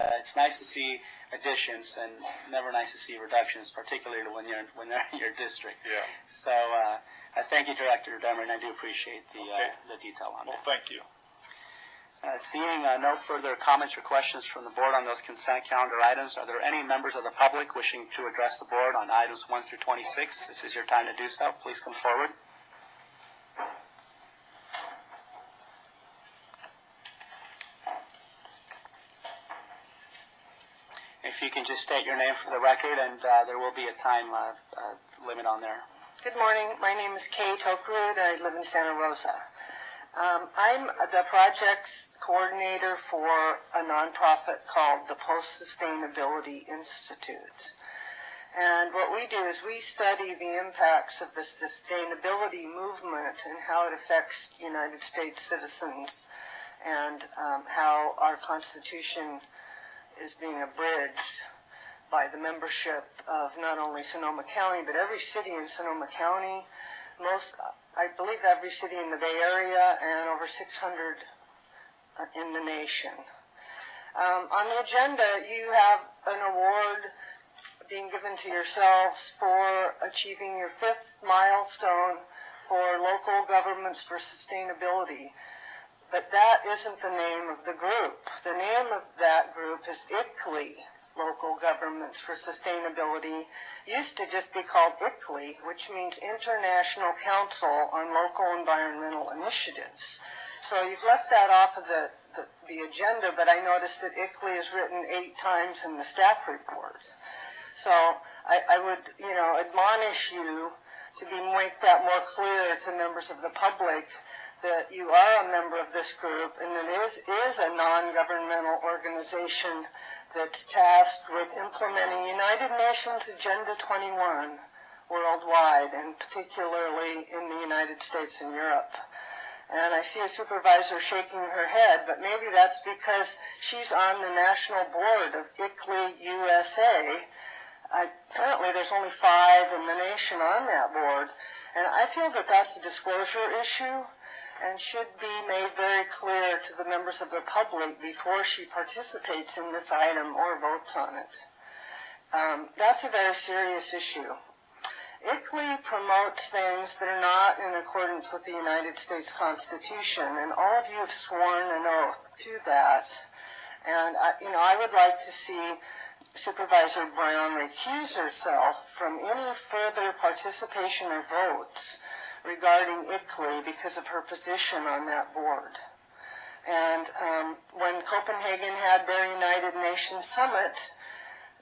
it's nice to see additions and never nice to see reductions, particularly when they're in your district. Yeah. So I thank you, Director Demer, and I do appreciate the detail on it. Well, thank you. Seeing no further comments or questions from the board on those consent calendar items, are there any members of the public wishing to address the board on items 1 through 26? This is your time to do so. Please come forward. If you can just state your name for the record, and there will be a time limit on there. Good morning. My name is Kay Tokerud. I live in Santa Rosa. I'm the projects coordinator for a nonprofit called the Post-Sustainability Institute. And what we do is we study the impacts of the sustainability movement and how it affects United States citizens, and how our Constitution is being abridged by the membership of not only Sonoma County, but every city in Sonoma County, I believe every city in the Bay Area, and over 600 in the nation. On the agenda, you have an award being given to yourselves for achieving your 5th milestone for local governments for sustainability. But that isn't the name of the group. The name of that group is Iclei, Local Governments for Sustainability. Used to just be called Iclei, which means International Council on Local Environmental Initiatives. So you've left that off of the agenda, but I noticed that Iclei is written 8 times in the staff report. So I would, admonish you to make that more clear to members of the public that you are a member of this group, and it is a non-governmental organization that's tasked with implementing United Nations Agenda 21 worldwide, and particularly in the United States and Europe. And I see a supervisor shaking her head, but maybe that's because she's on the national board of Iclei USA. Apparently there's only 5 in the nation on that board, and I feel that that's a disclosure issue and should be made very clear to the members of the public before she participates in this item or votes on it. That's a very serious issue. Iclei promotes things that are not in accordance with the United States Constitution, and all of you have sworn an oath to that. And I would like to see Supervisor Brown recuse herself from any further participation or votes regarding Iclei because of her position on that board. And when Copenhagen had their United Nations Summit,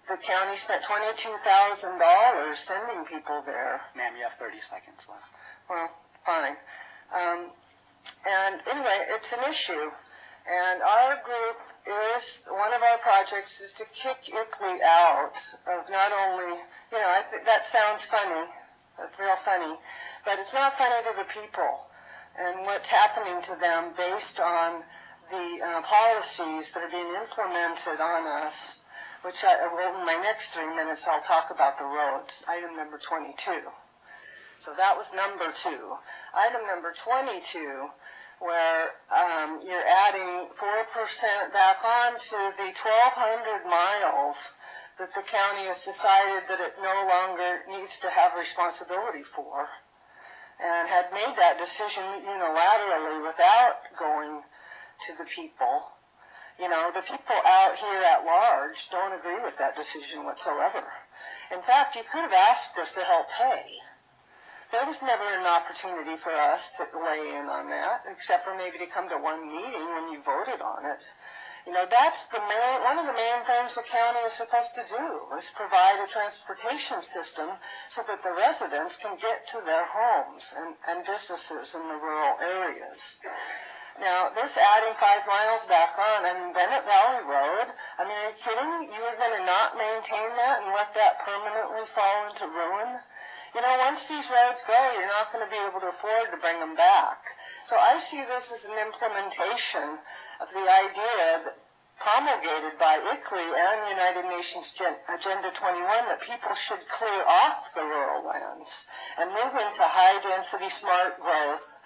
the county spent $22,000 sending people there. Ma'am, you have 30 seconds left. Well, fine. And anyway, it's an issue. And our group one of our projects is to kick Iclei out of not only, I think that sounds funny. That's real funny, but it's not funny to the people and what's happening to them based on the policies that are being implemented on us, which in my next 3 minutes I'll talk about the roads, item number 22. So that was number 2. Item number 22, where you're adding 4% back on to the 1,200 miles that the county has decided that it no longer needs to have responsibility for, and had made that decision unilaterally without going to the people. The people out here at large don't agree with that decision whatsoever. In fact, you could have asked us to help pay. There was never an opportunity for us to weigh in on that, except for maybe to come to one meeting when you voted on it. That's one of the main things the county is supposed to do, is provide a transportation system so that the residents can get to their homes and businesses in the rural areas. Now, this adding 5 miles back on, Bennett Valley Road, are you kidding? You were going to not maintain that and let that permanently fall into ruin? Once these roads go, you're not going to be able to afford to bring them back. So I see this as an implementation of the idea promulgated by Iclei and the United Nations Agenda 21 that people should clear off the rural lands and move into high-density, smart growth,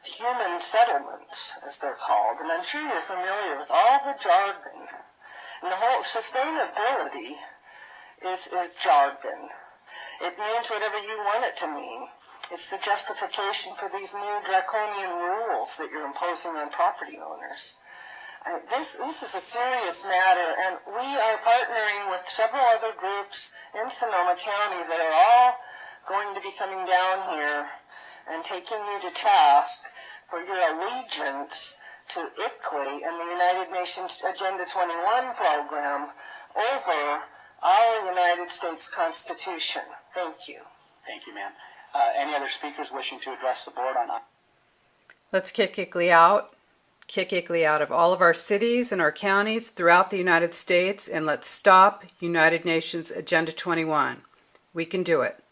human settlements, as they're called. And I'm sure you're familiar with all the jargon. And the whole sustainability is jargon. It means whatever you want it to mean. It's the justification for these new draconian rules that you're imposing on property owners. This is a serious matter, and we are partnering with several other groups in Sonoma County that are all going to be coming down here and taking you to task for your allegiance to Iclei and the United Nations Agenda 21 program over our United States Constitution. Thank you. Thank you, ma'am. Any other speakers wishing to address the board on that? Let's kick Iclei out. Kick Iclei out of all of our cities and our counties throughout the United States, and let's stop United Nations Agenda 21. We can do it.